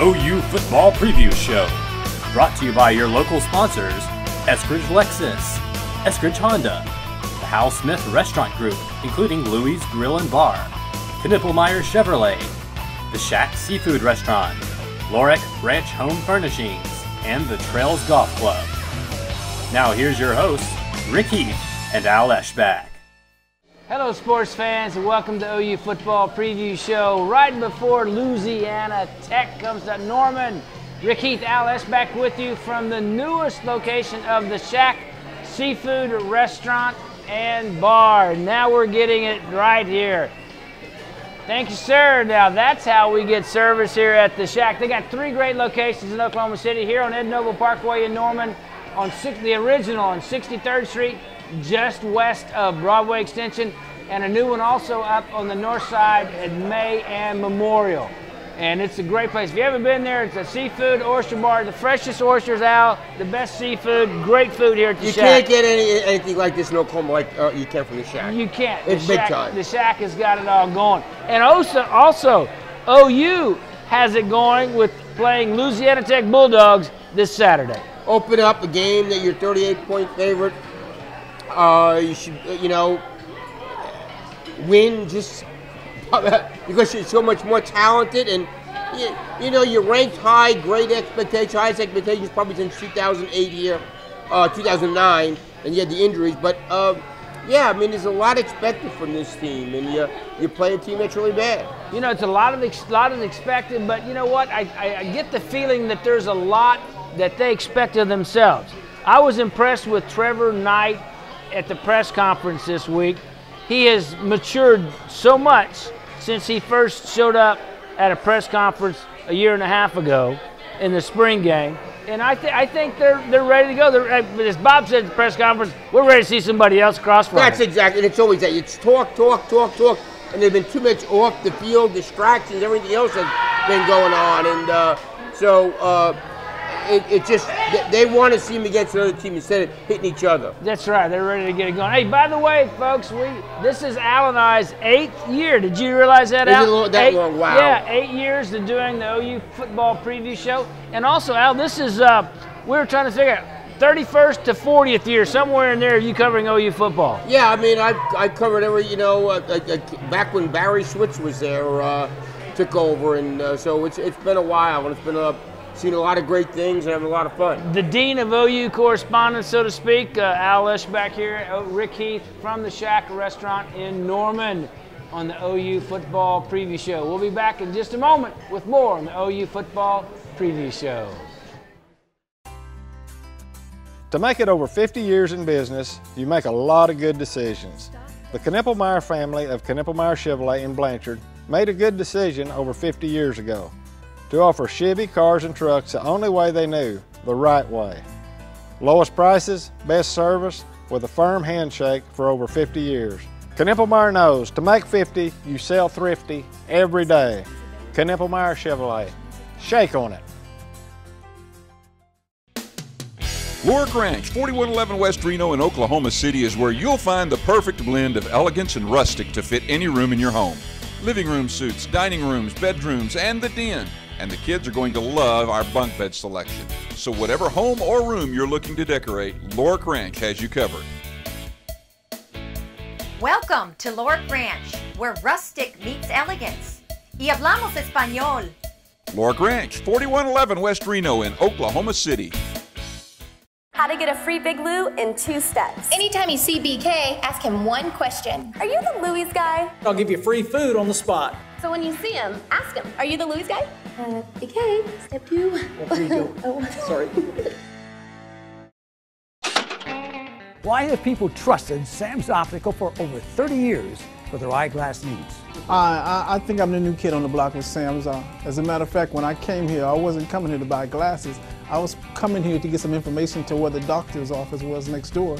OU Football Preview Show. Brought to you by your local sponsors, Eskridge Lexus, Eskridge Honda, the Hal Smith Restaurant Group, including Louie's Grill and Bar, Knippelmeyer Chevrolet, the Shack Seafood Restaurant, Lorick Ranch Home Furnishings, and the Trails Golf Club. Now here's your hosts, Rick Heath and Al Eschbach. Hello sports fans and welcome to OU Football Preview Show. Right before Louisiana Tech comes to Norman, Rick Heath, Al Eschbach with you from the newest location of the Shack Seafood Restaurant and Bar. Now we're getting it right here. Thank you, sir. Now that's how we get service here at the Shack. They got 3 great locations in Oklahoma City, here on Ed Noble Parkway in Norman, on the original on 63rd Street, just west of Broadway Extension, and a new one also up on the north side at May and Memorial. And it's a great place. If you haven't been there, it's a seafood oyster bar, the freshest oysters out, the best seafood, great food here at the Shack. You can't get anything like this in Oklahoma like you can from the Shack. You can't. It's big time. The Shack has got it all going. And also, OU has it going with playing Louisiana Tech Bulldogs this Saturday. Open up a game that you're 38-point favorite. You should, win just because you're so much more talented, and you're ranked high, great expectations, highest expectations probably since 2008 here, 2009, and you had the injuries. But there's a lot expected from this team, and you play a team that's really bad. It's a lot of expected, but you know what? I get the feeling that there's a lot that they expect of themselves. I was impressed with Trevor Knight at the press conference this week. He has matured so much since he first showed up at a press conference a year and a half ago in the spring game. And I think they're ready to go. As Bob said at the press conference, we're ready to see somebody else cross from. That's exactly, and it's always that. It's talk, and there's been too much off the field distractions, everything else has been going on. And it just, they want to see him against another team instead of hitting each other. That's right. They're ready to get it going. Hey, by the way, folks, this is Al and I's 8th year. Did you realize that, Al? That long? Wow. Yeah, 8 years of doing the OU Football Preview Show. And also, Al, this is, we were trying to figure out, 31st to 40th year, somewhere in there, you covering OU football. Yeah, I covered every, back when Barry Switz was there, took over. And so it's been a while, and it's been seen a lot of great things and having a lot of fun. The dean of OU correspondence, so to speak, Al Eschbach here, Rick Heath from the Shack Restaurant in Norman on the OU Football Preview Show. We'll be back in just a moment with more on the OU Football Preview Show. To make it over 50 years in business, you make a lot of good decisions. The Knippelmeyer family of Knippelmeyer Chevrolet in Blanchard made a good decision over 50 years ago to offer Chevy cars and trucks the only way they knew, the right way. Lowest prices, best service, with a firm handshake for over 50 years. Knippelmeyer knows to make 50, you sell thrifty every day. Knippelmeyer Chevrolet. Shake on it. Lorick Ranch, 4111 West Reno in Oklahoma City is where you'll find the perfect blend of elegance and rustic to fit any room in your home. Living room suites, dining rooms, bedrooms, and the den. And the kids are going to love our bunk bed selection. So whatever home or room you're looking to decorate, Lorick Ranch has you covered. Welcome to Lorick Ranch, where rustic meets elegance. Y hablamos español. Lorick Ranch, 4111 West Reno in Oklahoma City. How to get a free Big Lou in 2 steps. Anytime you see BK, ask him one question. Are you the Louis guy? I'll give you free food on the spot. So when you see him, ask him, are you the Louis guy? BK, step 2. What do you do? Oh, sorry. Why have people trusted Sam's Optical for over 30 years for their eyeglass needs? I think I'm the new kid on the block with Sam's. As a matter of fact, when I came here, I wasn't coming here to buy glasses. I was coming here to get some information to where the doctor's office was next door,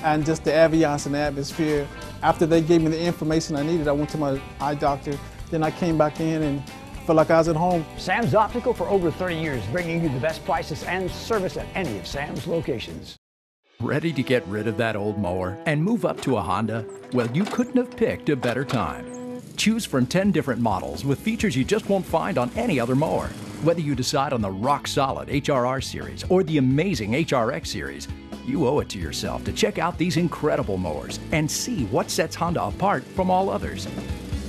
and just the ambiance and the atmosphere. After they gave me the information I needed, I went to my eye doctor. Then I came back in and felt like I was at home. Sam's Optical for over 30 years, bringing you the best prices and service at any of Sam's locations. Ready to get rid of that old mower and move up to a Honda? Well, you couldn't have picked a better time. Choose from 10 different models with features you just won't find on any other mower. Whether you decide on the rock-solid HRR series or the amazing HRX series, you owe it to yourself to check out these incredible mowers and see what sets Honda apart from all others.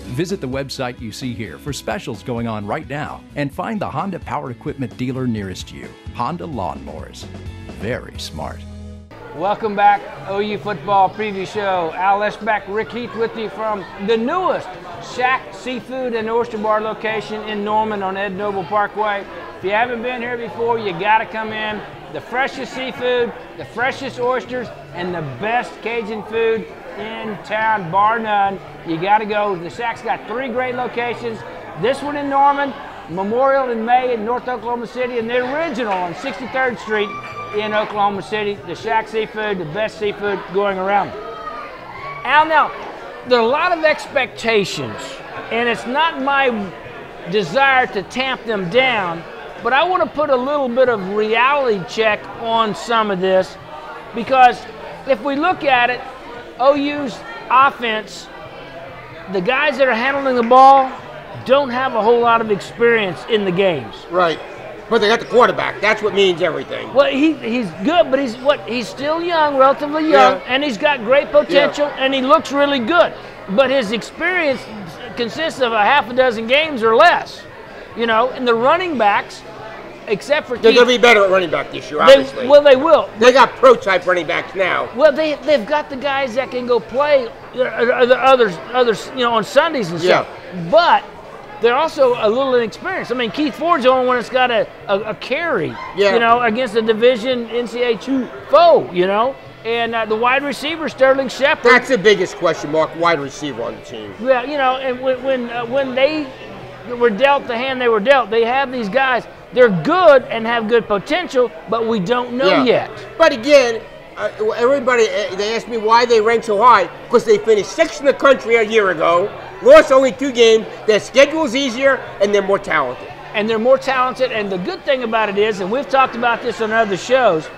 Visit the website you see here for specials going on right now and find the Honda power equipment dealer nearest you. Honda Lawnmowers. Very smart. Welcome back, OU Football Preview Show. Al Eschbach, Rick Heath with you from the newest Shack Seafood and Oyster Bar location in Norman on Ed Noble Parkway. If you haven't been here before, you got to come in. The freshest seafood, the freshest oysters, and the best Cajun food in town, bar none. You got to go. The Shack's got 3 great locations. This one in Norman, Memorial in May in North Oklahoma City, and the original on 63rd Street in Oklahoma City. The Shack Seafood, the best seafood going around. Al, now, there are a lot of expectations, and it's not my desire to tamp them down, but I want to put a little bit of reality check on some of this, because if we look at it, OU's offense, the guys that are handling the ball don't have a whole lot of experience in the games. Right. But they got the quarterback. That's what means everything. Well, he's good, but he's still young, relatively young, and he's got great potential, and he looks really good. But his experience consists of a half a dozen games or less. You know, and the running backs, except for they're going to be better at running back this year, obviously. They will. They got pro-type running backs now. Well, they've got the guys that can go play others, you know, on Sundays and stuff. But they're also a little inexperienced. I mean, Keith Ford's the only one that's got a carry, you know, against a Division NCAA 2 foe, you know. And the wide receiver, Sterling Shepard. That's the biggest question mark, wide receiver on the team. Yeah, you know, and when they were dealt the hand they were dealt, they have these guys. They're good and have good potential, but we don't know yet. But again, everybody, they ask me why they rank so high, because they finished 6th in the country a year ago, lost only 2 games, their schedule's easier, and they're more talented. And they're more talented, and the good thing about it is, and we've talked about this on other shows,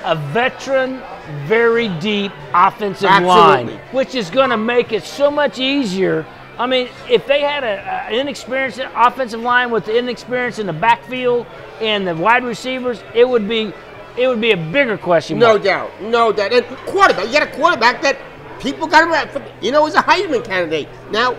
a veteran, very deep offensive line, which is going to make it so much easier. I mean, if they had an inexperienced offensive line with the inexperience in the backfield and the wide receivers, it would be a bigger question mark. No doubt, no doubt. And quarterback, you got a quarterback that people got around, you know, is a Heisman candidate. Now,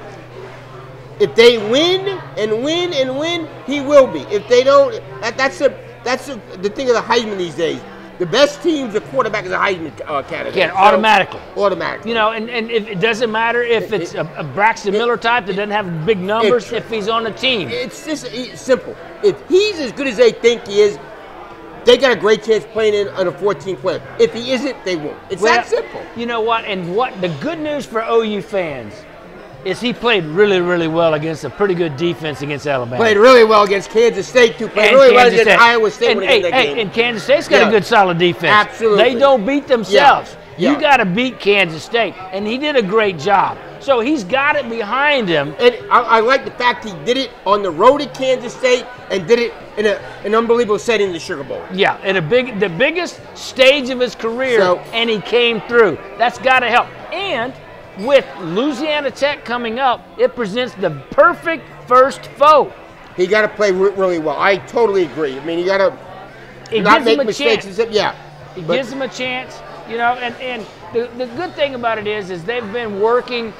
if they win and win and win, he will be. If they don't, that's the thing of the Heisman these days. The best teams, the quarterback is a Heisman candidate. Yeah, automatically. Automatically. You know, and it doesn't matter if it's a Braxton Miller type that doesn't have big numbers if he's on the team. It's just simple. If he's as good as they think he is, they got a great chance playing on a 14 player. If he isn't, they won't. It's that simple. You know what? And what the good news for OU fans is he played really, really well against a pretty good defense against Alabama. Played really well against Kansas State, too. Played really well against Iowa State when he got that game. And Kansas State's got a good, solid defense. Absolutely. They don't beat themselves. Yeah. You got to beat Kansas State. And he did a great job. So he's got it behind him. And I like the fact he did it on the road at Kansas State and did it in an unbelievable setting in the Sugar Bowl. Yeah, in the biggest stage of his career, and he came through. That's got to help. And with Louisiana Tech coming up, it presents the perfect first foe. He got to play really well. I totally agree. I mean, you got to not make mistakes. It gives him a chance, you know. And the good thing about it is they've been working,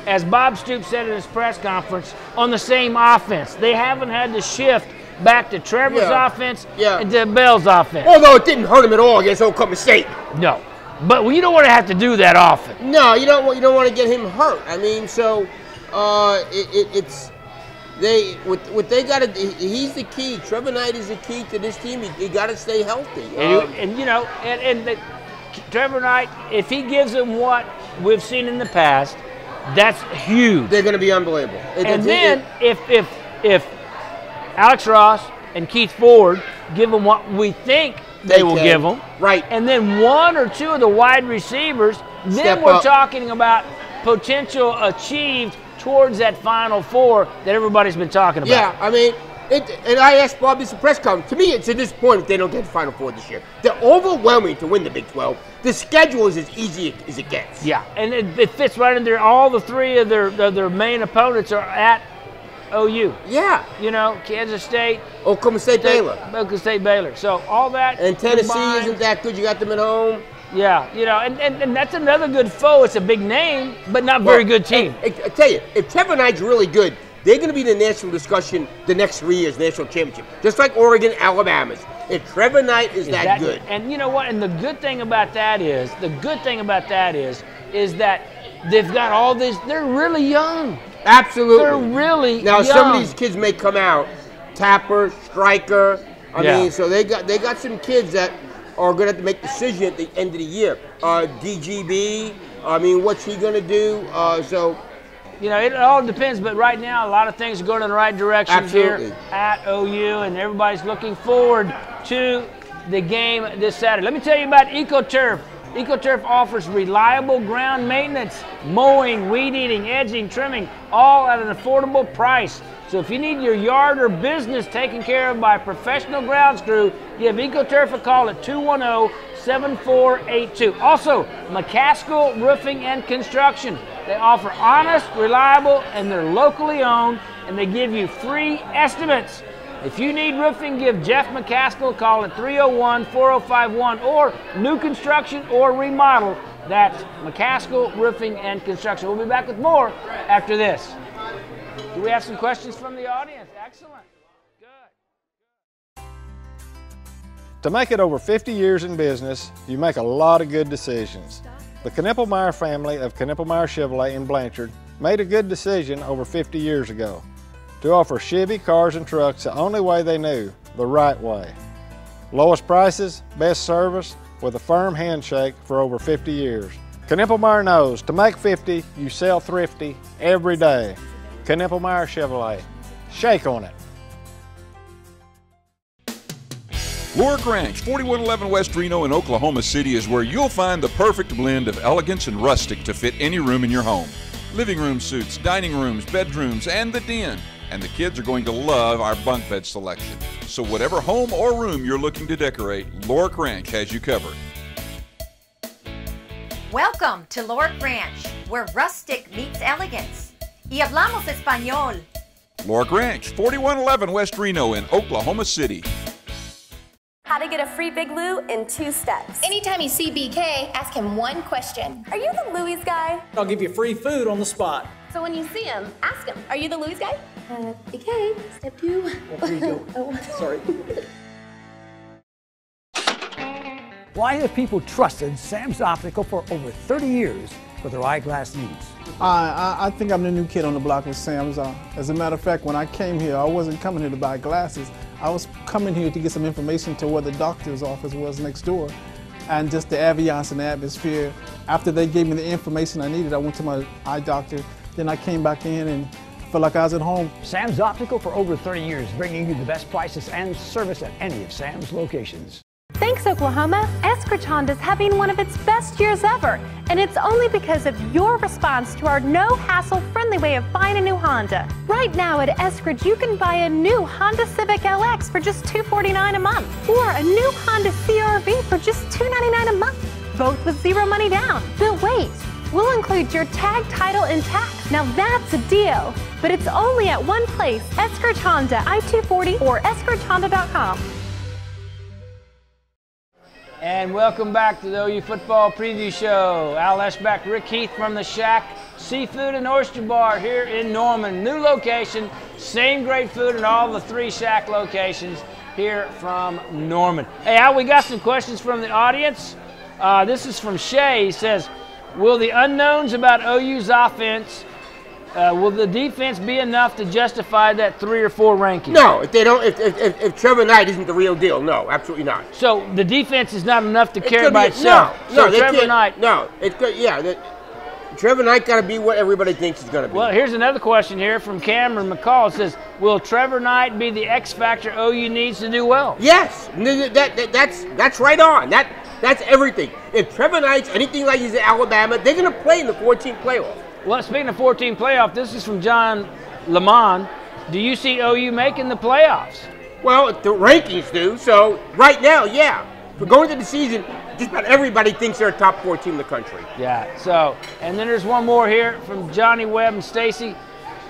as Bob Stoops said in his press conference, on the same offense. They haven't had to shift back to Trevor's offense and to Bell's offense. Although it didn't hurt him at all against Oklahoma State. No. But you don't want to have to do that often. No, you don't want to get him hurt. I mean, so it's what they got to. He's the key. Trevor Knight is the key to this team. He got to stay healthy. And you know, Trevor Knight, if he gives them what we've seen in the past, that's huge. They're going to be unbelievable. Then if Alex Ross and Keith Ford give them what we think they will give them. Right. And then 1 or 2 of the wide receivers, then we're talking about potential achieved towards that Final Four that everybody's been talking about. Yeah, I mean, and I asked Bob this in press conference. To me, it's a disappointment if they don't get the Final Four this year. They're overwhelming to win the Big 12. The schedule is as easy as it gets. Yeah, and it fits right in there. All the 3 of their main opponents are at OU. Yeah. You know, Kansas State. Oklahoma State, Baylor. Oklahoma State, Baylor. So all that. And Tennessee combined, isn't that good. You got them at home. Yeah, you know, and that's another good foe. It's a big name, but not very good team. I tell you, if Trevor Knight's really good, they're going to be in the national discussion the next 3 years, national championship. Just like Oregon, Alabama's. If Trevor Knight is that good. And you know what? And the good thing about that is that they've got all this. They're really young. Absolutely. They're really now, young. some of these kids may come out. Tapper, Stryker. I mean, so they got some kids that are going to have to make decisions at the end of the year. DGB. I mean, what's he going to do? You know, it all depends, but right now a lot of things are going in the right direction here at OU, and everybody's looking forward to the game this Saturday. Let me tell you about EcoTurf. EcoTurf offers reliable ground maintenance, mowing, weed eating, edging, trimming, all at an affordable price. So if you need your yard or business taken care of by a professional grounds crew, give EcoTurf a call at 210-7482. Also, McCaskill Roofing and Construction. They offer honest, reliable, and they're locally owned, and they give you free estimates. If you need roofing, give Jeff McCaskill a call at 301-4051, or new construction or remodel. That's McCaskill Roofing and Construction. We'll be back with more after this. Do we have some questions from the audience? Excellent. Good. To make it over 50 years in business, you make a lot of good decisions. The Knippelmeyer family of Knippelmeyer Chevrolet in Blanchard made a good decision over 50 years ago to offer Chevy cars and trucks the only way they knew, the right way. Lowest prices, best service, with a firm handshake for over 50 years. Knippelmeyer knows to make 50, you sell thrifty every day. Knippelmeyer Chevrolet. Shake on it. Lorick Ranch, 4111 West Reno in Oklahoma City is where you'll find the perfect blend of elegance and rustic to fit any room in your home. Living room suites, dining rooms, bedrooms, and the den. And the kids are going to love our bunk bed selection. So whatever home or room you're looking to decorate, Lorick Ranch has you covered. Welcome to Lorick Ranch, where rustic meets elegance. Y hablamos español. Lorick Ranch, 4111 West Reno in Oklahoma City. How to get a free Big Lou in 2 steps. Anytime you see BK, ask him one question. Are you the Louis guy? I'll give you free food on the spot. So when you see him, ask him, are you the Louis guy? BK, step 2. Well, here you go. Oh. Sorry. Why have people trusted Sam's Optical for over 30 years for their eyeglass needs? I think I'm the new kid on the block with Sam's. As a matter of fact, when I came here, I wasn't coming here to buy glasses. I was coming here to get some information to where the doctor's office was next door, and just the ambiance and the atmosphere. After they gave me the information I needed, I went to my eye doctor. Then I came back in and felt like I was at home. Sam's Optical for over 30 years, bringing you the best prices and service at any of Sam's locations. Thanks, Oklahoma. Eskridge Honda's having one of its best years ever, and it's only because of your response to our no-hassle, friendly way of buying a new Honda. Right now at Eskridge, you can buy a new Honda Civic LX for just $249 a month, or a new Honda CR-V for just $299 a month, both with zero money down. But wait, we'll include your tag, title, and tax. Now that's a deal, but it's only at one place, Eskridge Honda, I-240 or eskridgehonda.com. And welcome back to the OU Football Preview Show. Al Eschbach, Rick Heath from the Shack Seafood and Oyster Bar here in Norman. New location, same great food in all the 3 Shack locations here from Norman. Hey, Al, we got some questions from the audience. This is from Shay. He says, will the unknowns about OU's offense, will the defense be enough to justify that 3 or 4 ranking? No, if they don't, if Trevor Knight isn't the real deal, no, absolutely not. So the defense is not enough to carry by itself. No, so Trevor Knight. No, it's good. Yeah, Trevor Knight got to be what everybody thinks he's going to be. Well, here's another question here from Cameron McCall. It says, will Trevor Knight be the X factor OU needs to do well? Yes, that's right on. That's everything. If Trevor Knight's anything like he's at Alabama, they're going to play in the 14th playoff. Well, speaking of 14 playoff, this is from John Lamont. Do you see OU making the playoffs? Well, the rankings do. So right now, yeah. For going into the season, just about everybody thinks they're a top 4 team in the country. Yeah. So, and then there's one more here from Johnny Webb and Stacy.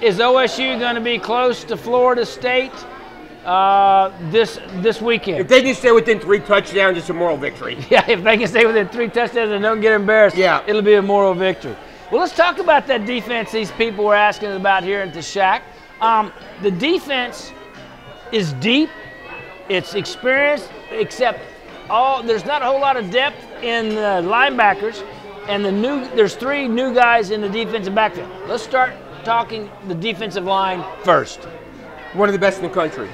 is OSU going to be close to Florida State this weekend? If they can stay within 3 touchdowns, it's a moral victory. Yeah, if they can stay within 3 touchdowns and don't get embarrassed, it'll be a moral victory. Well, let's talk about that defense these people were asking about here at the Shack. The defense is deep. It's experienced, except there's not a whole lot of depth in the linebackers, and there's 3 new guys in the defensive backfield. Let's start talking the defensive line first. One of the best in the country.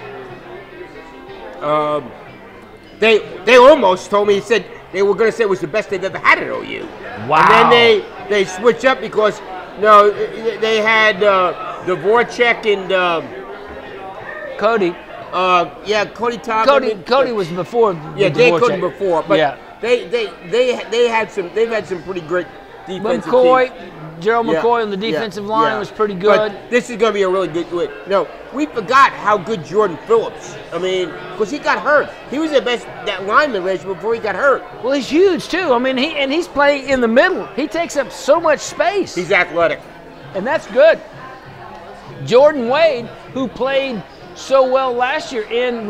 They almost told me, said they were going to say it was the best they've ever had at OU. Wow. And then they switched up because they had Dvorak and Cody. Cody Todd. Cody was before. Yeah, Dave Cody before, but they've had some pretty great defensive teams. Gerald McCoy on the defensive line was pretty good. But this is going to be a really good way. No, we forgot how good Jordan Phillips. I mean, because he got hurt. He was the best lineman last year before he got hurt. Well, he's huge too. I mean, he's playing in the middle. He takes up so much space. He's athletic, and that's good. Jordan Wade, who played so well last year in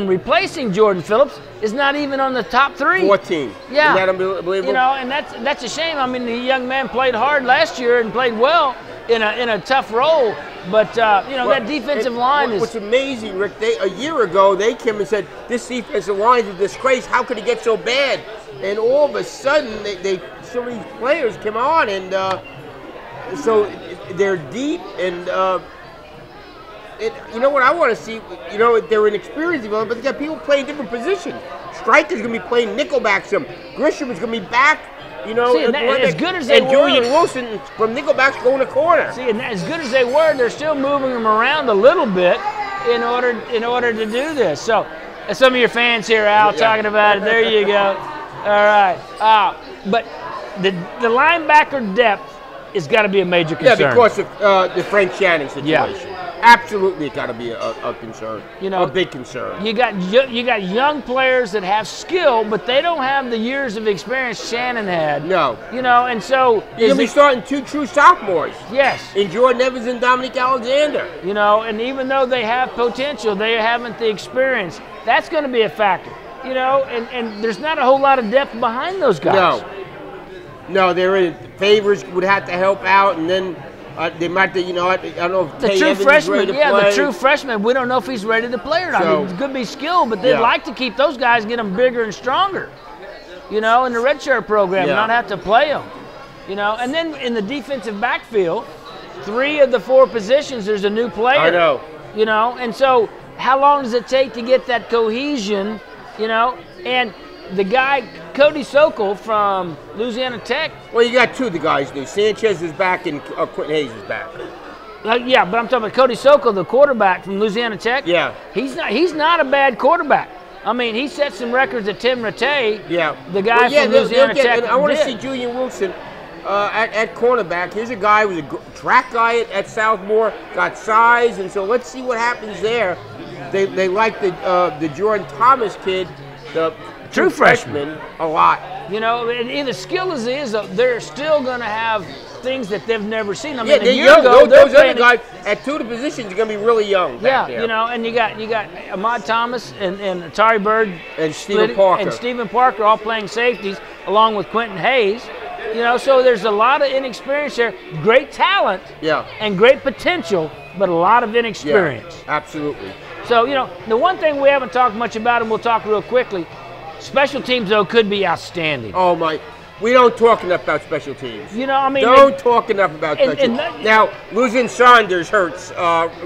replacing Jordan Phillips, is not even on the top 3. 14. Yeah. Isn't that unbelievable? And that's a shame. I mean, the young man played hard last year and played well in a tough role, but that defensive line is. What's amazing, Rick? A year ago they came and said this defensive line is a disgrace. How could it get so bad? And all of a sudden, some of these players came on, and so they're deep and. You know what I want to see? They're inexperienced, but they got people playing different positions. Striker's going to be playing nickelback some. Grisham is going to be back. As good as they were, Julian Wilson from nickelback's going to corner. See, and as good as they were, they're still moving them around a little bit in order to do this. So, some of your fans here, Al, talking about it. There you go. All right. But the linebacker depth has got to be a major concern. Yeah, because of the Frank Shannon situation. Yeah. Absolutely, it's got to be a concern. A big concern. You got young players that have skill, but they don't have the years of experience Shannon had. No. And so you're gonna be starting 2 true sophomores. Yes. In Jordan Evans and Dominic Alexander. And even though they have potential, they haven't the experience. That's going to be a factor. And there's not a whole lot of depth behind those guys. No, there is. Favors would have to help out, and then. They might, I don't know if the true freshman, the true freshman, we don't know if he's ready to play or not. So, he could be skilled, but they'd like to keep those guys, get them bigger and stronger, in the redshirt program, not have to play them, And then in the defensive backfield, 3 of the 4 positions, there's a new player. I know. And so how long does it take to get that cohesion, and the guy, Cody Sokol from Louisiana Tech. Well, you got 2 of the guys new. Sanchez is back and Quentin Hayes is back. But I'm talking about Cody Sokol, the quarterback from Louisiana Tech. Yeah. He's not a bad quarterback. I mean, he set some records at Tim Rattay. Yeah. The guy from Louisiana Tech. And I want to see Julian Wilson at cornerback. Here's a guy who's a track guy at Southmore, got size, and so let's see what happens there. They like the Jordan Thomas kid, the true freshman, a lot. And the skill as it is, they're still going to have things that they've never seen. I mean, they're young. Those other guys at 2 of the positions are going to be really young. Back there. And you got Ahmad Thomas and Atari Bird and Stephen Parker all playing safeties along with Quentin Hayes. So there's a lot of inexperience there. Great talent, and great potential, but a lot of inexperience. Yeah, absolutely. So the one thing we haven't talked much about, and we'll talk real quickly. Special teams, though, could be outstanding. Oh, my. We don't talk enough about special teams. Don't talk enough about special teams. Now, losing Saunders hurts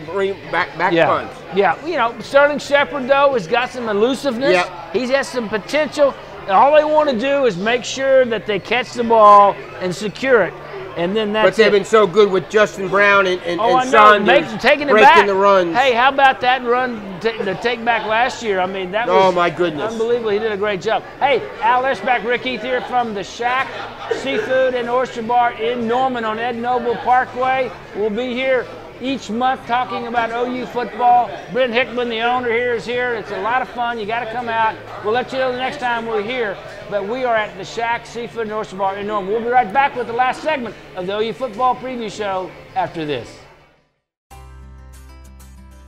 bring back punts. Yeah, Sterling Shepard, though, has got some elusiveness. Yeah. He has some potential. All they want to do is make sure that they catch the ball and secure it. And then that's But they've been so good with Justin Brown and Saunders taking it back. The runs. Hey, how about that run, the take back last year? I mean, that was my goodness. Unbelievable. He did a great job. Hey, Al Eschbach, Rick Heath here from the Shack Seafood and Oyster Bar in Norman on Ed Noble Parkway. We'll be here each month talking about OU football. Brent Hickman, the owner here, is here. It's a lot of fun. You got to come out. We'll let you know the next time we're here. But we are at the Shack Seafood and Oyster Bar in Norman. We'll be right back with the last segment of the OU football preview show after this.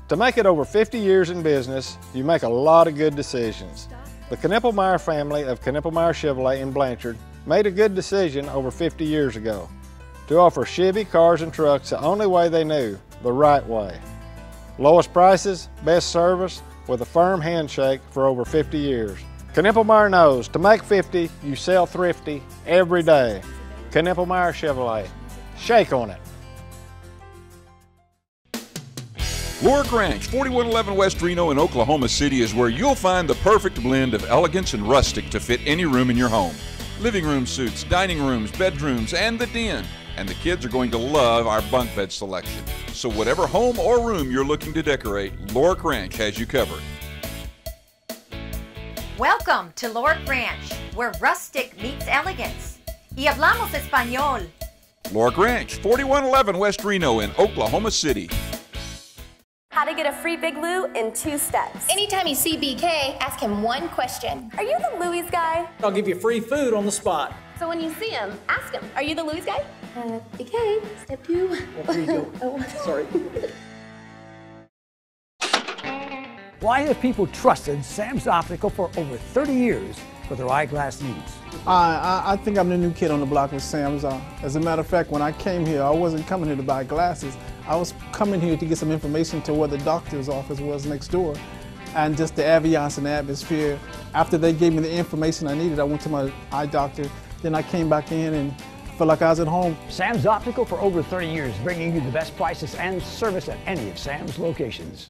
To make it over 50 years in business, you make a lot of good decisions. The Knippelmeyer family of Knippelmeyer Chevrolet in Blanchard made a good decision over 50 years ago to offer Chevy cars and trucks the only way they knew, the right way. Lowest prices, best service, with a firm handshake for over 50 years. Knippelmeyer knows to make 50, you sell thrifty every day. Knippelmeyer Chevrolet. Shake on it. Lorick Ranch, 4111 West Reno in Oklahoma City is where you'll find the perfect blend of elegance and rustic to fit any room in your home. Living room suites, dining rooms, bedrooms, and the den. And the kids are going to love our bunk bed selection. So whatever home or room you're looking to decorate, Lorick Ranch has you covered. Welcome to Lorick Ranch, where rustic meets elegance. Y hablamos español. Lorick Ranch, 4111 West Reno in Oklahoma City. How to get a free Big Lou in 2 steps. Anytime you see BK, ask him one question. Are you the Louis guy? I'll give you free food on the spot. So when you see him, ask him, are you the Louis guy? BK, step 2. There you go. Oh, sorry. Why have people trusted Sam's Optical for over 30 years for their eyeglass needs? I think I'm the new kid on the block with Sam's. As a matter of fact, when I came here, I wasn't coming here to buy glasses. I was coming here to get some information to where the doctor's office was next door. And just the ambiance and the atmosphere. After they gave me the information I needed, I went to my eye doctor. Then I came back in and felt like I was at home. Sam's Optical for over 30 years, bringing you the best prices and service at any of Sam's locations.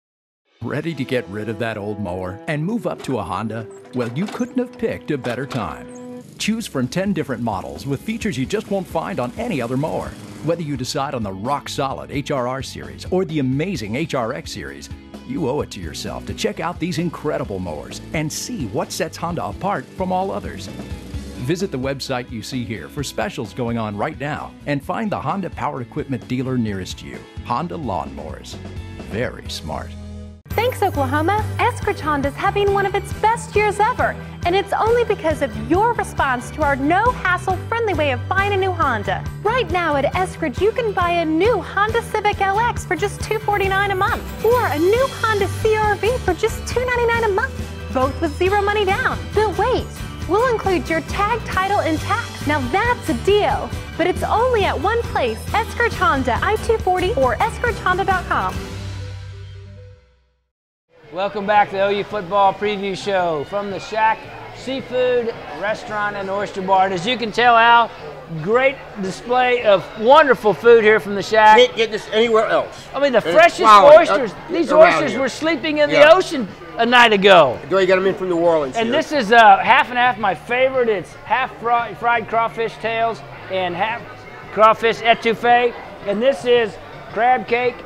Ready to get rid of that old mower and move up to a Honda? Well, you couldn't have picked a better time. Choose from 10 different models with features you just won't find on any other mower. Whether you decide on the rock-solid HRR series or the amazing HRX series, you owe it to yourself to check out these incredible mowers and see what sets Honda apart from all others. Visit the website you see here for specials going on right now and find the Honda Power Equipment dealer nearest you. Honda Lawnmowers. Very smart. Thanks, Oklahoma. Eskridge Honda's having one of its best years ever, and it's only because of your response to our no-hassle, friendly way of buying a new Honda. Right now at Eskridge, you can buy a new Honda Civic LX for just $249 a month, or a new Honda CR-V for just $299 a month, both with zero money down. But wait, we'll include your tag, title, and tax. Now that's a deal, but it's only at one place, Eskridge Honda, I-240 or eskridgehonda.com. Welcome back to the OU Football Preview Show from the Shack Seafood Restaurant and Oyster Bar. And as you can tell, Al, great display of wonderful food here from the Shack. Can't get this anywhere else. I mean, the freshest oysters. These oysters were sleeping in the ocean a night ago. You got them in from New Orleans. And this is half and half my favorite. It's half fried crawfish tails and half crawfish etouffee. And this is crab cake.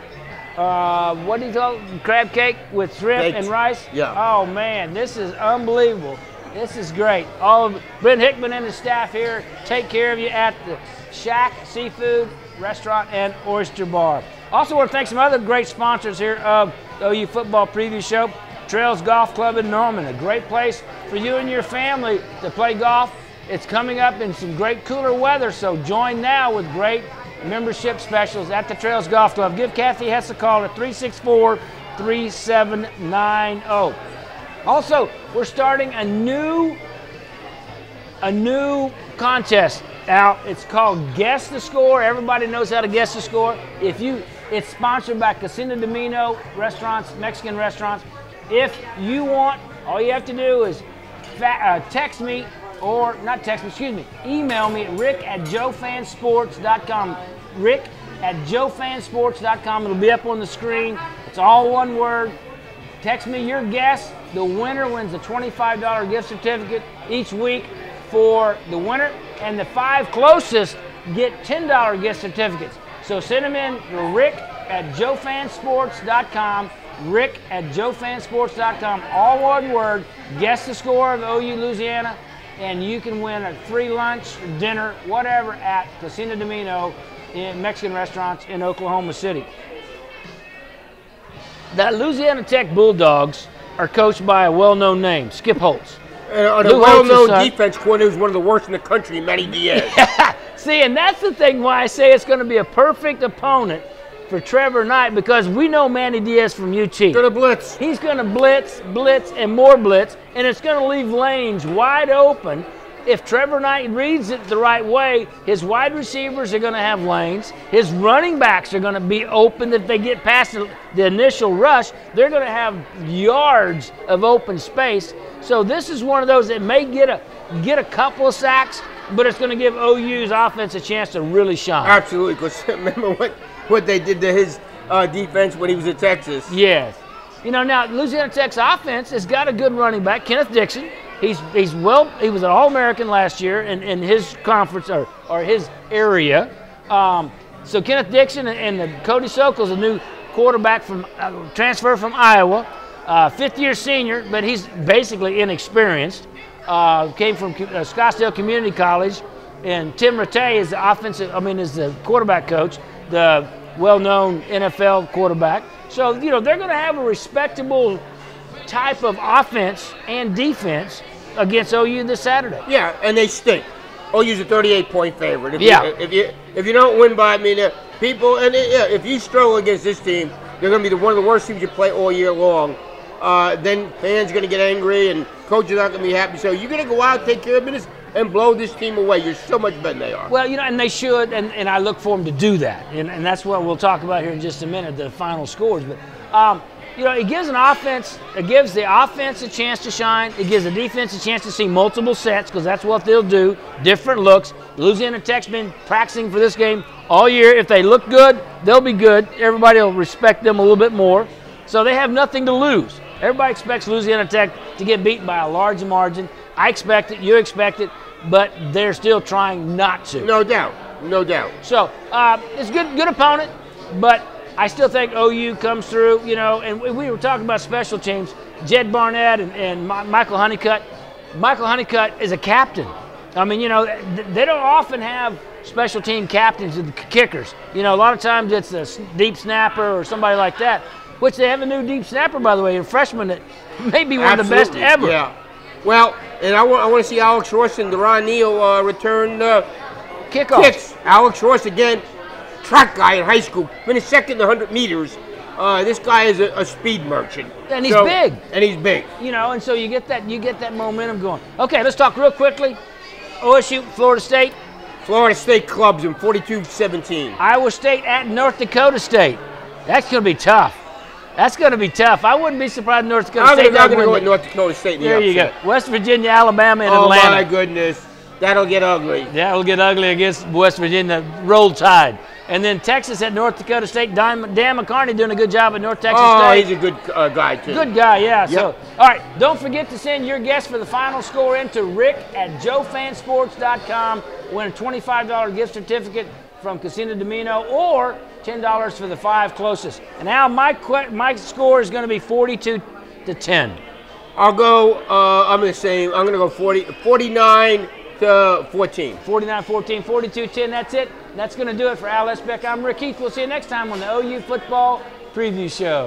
What do you call it? Crab cake with shrimp and rice? Yeah. Oh, man, this is unbelievable. This is great. All of Brent Hickman and the staff here take care of you at the Shack Seafood Restaurant and Oyster Bar. Also want to thank some other great sponsors here of the OU Football Preview Show. Trails Golf Club in Norman, a great place for you and your family to play golf. It's coming up in some great cooler weather, so join now with great membership specials at the Trails Golf Club. Give Kathy Hess a call at 364-3790. Also, we're starting a new contest. Now, it's called Guess the Score. Everybody knows how to guess the score. It's sponsored by Casino Domino restaurants, Mexican restaurants. If you want, all you have to do is text me, or not text me, excuse me, email me at rick@joefansports.com. rick@joefansports.com. It'll be up on the screen. It's all one word. Text me your guess. The winner wins a $25 gift certificate each week for the winner, and the 5 closest get $10 gift certificates. So send them in to rick@joefansports.com. rick@joefansports.com. All one word. Guess the score of OU Louisiana, and you can win a free lunch, dinner, whatever at Casino Domino in Mexican restaurants in Oklahoma City. The Louisiana Tech Bulldogs are coached by a well-known name, Skip Holtz. And a well-known defense coordinator who's one of the worst in the country, Manny Diaz. See, and that's the thing why I say it's going to be a perfect opponent for Trevor Knight because we know Manny Diaz from UT. Going to blitz. He's going to blitz, and more blitz, and it's going to leave lanes wide open. If Trevor Knight reads it the right way, his wide receivers are going to have lanes. His running backs are going to be open. If they get past the initial rush, they're going to have yards of open space. So this is one of those that may get a couple of sacks, but it's going to give OU's offense a chance to really shine. Absolutely, because remember what they did to his defense when he was at Texas. Yes. You know, now Louisiana Tech's offense has got a good running back, Kenneth Dixon. He was an All-American last year in his conference or his area. So Kenneth Dixon and Cody Sokol's a new quarterback from transfer from Iowa, fifth-year senior, but he's basically inexperienced. Came from Scottsdale Community College, and Tim Rattay is the quarterback coach, the well-known NFL quarterback. So you know they're going to have a respectable type of offense and defense against OU this Saturday. Yeah, and they stink. OU's a 38-point favorite. If you don't win by, if you struggle against this team, they're going to be one of the worst teams you play all year long. Then fans are going to get angry and coaches aren't going to be happy. So you're going to go out, take care of business, and blow this team away. You're so much better than they are. Well, you know, and they should, and I look for them to do that. And that's what we'll talk about here in just a minute, the final scores. But you know, it gives the offense a chance to shine. It gives the defense a chance to see multiple sets because that's what they'll do, different looks. Louisiana Tech's been practicing for this game all year. If they look good, they'll be good. Everybody will respect them a little bit more. So they have nothing to lose. Everybody expects Louisiana Tech to get beaten by a large margin. I expect it, you expect it, but they're still trying not to. No doubt, no doubt. So it's a good opponent, but I still think OU comes through, you know, and we were talking about special teams. Jed Barnett and Michael Honeycutt. Michael Honeycutt is a captain. I mean, you know, they don't often have special team captains with the kickers. You know, a lot of times it's a deep snapper or somebody like that, which they have a new deep snapper, by the way, a freshman that may be one of the best ever. Yeah. Well, and I want to see Alex Ross and Deron Neal return kickoffs. Kicks. Alex Ross, again, track guy in high school, finished second in the 100 meters. This guy is a speed merchant. And he's big. And he's big. You know, and so you get that momentum going. Okay, let's talk real quickly. OSU, Florida State. Florida State clubs in 42-17. Iowa State at North Dakota State. That's going to be tough. That's going to be tough. I wouldn't be surprised if North Dakota State. I'm going to go with North Dakota State in the There you go. West Virginia, Alabama, and Atlanta. Oh, my goodness. That'll get ugly. That'll get ugly against West Virginia. Roll Tide. And then Texas at North Dakota State. Dan McCarney doing a good job at North Texas State. Oh, he's a good guy, too. Good guy, yeah. Yep. So, all right, don't forget to send your guess for the final score into rick@joefansports.com. Win a $25 gift certificate from Casino Domino or $10 for the 5 closest. And now my score is going to be 42-10. I'll go, I'm the same. I'm going to go 49-14. 49-14, 42-10, that's it. That's going to do it for Al Esbeck. I'm Rick Heath. We'll see you next time on the OU Football Preview Show.